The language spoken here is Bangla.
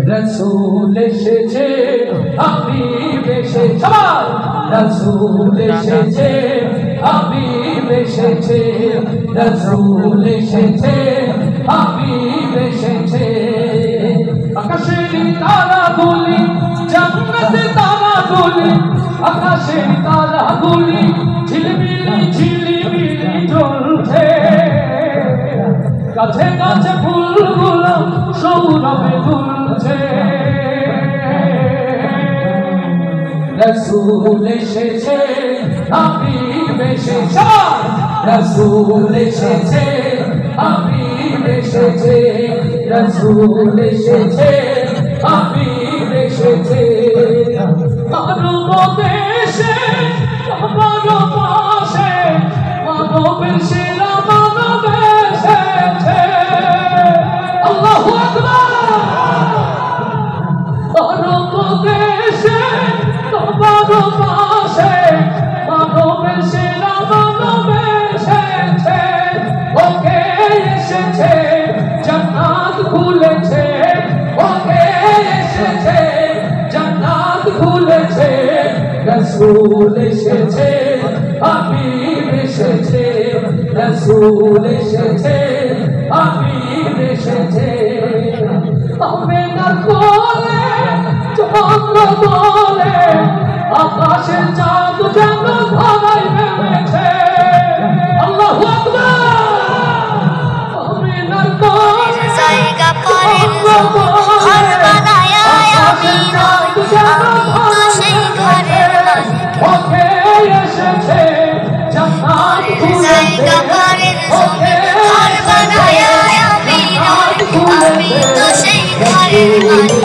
রসুল এসেছে হাবিব এসেছে রসুল এসেছে হাবিব এসেছে রসুল এসেছে হাবিব এসেছে আকাশের তারাগুলি জান্নাতে তারাগুলি আকাশের তারাগুলি ঝিলমিলি ঝিলমিলি জ্বলছে কাছে কাছে ফুলগুলো সৌরভে দুলছে রসুল এসেছে হাবিব এসেছে রসুল এসেছে হাবিব এসেছে রসুল এসেছে হাবিব এসেছে মানব দেশে মানব পাশে মানবের সেরা মানব এসেছে আল্লাহু আকবার মানব দেশে মানব পাশে মানবের সেরা মানব এসেছে ওকে এসেছে জান্নাত খুলেছে ওকে এসেছে জান্নাত খুলেছে রসুল এসেছে হাবিব এসেছে রসুল এসেছে হাবিব এসেছে আমেনার কোলে চন্দ্র দোলে আকাশের চাঁদ যেন ধরায় নেমেছে আল্লাহু আকবার আমেনার কোলে জায়গা করেন ঘর বানায়া আমি নই আমি তো সেই ঘরের মালিক ওকে এসেছে জান্নাত জায়গা করেন ঘর বানায়া আমি নই আমি তো সেই ঘরের মালিক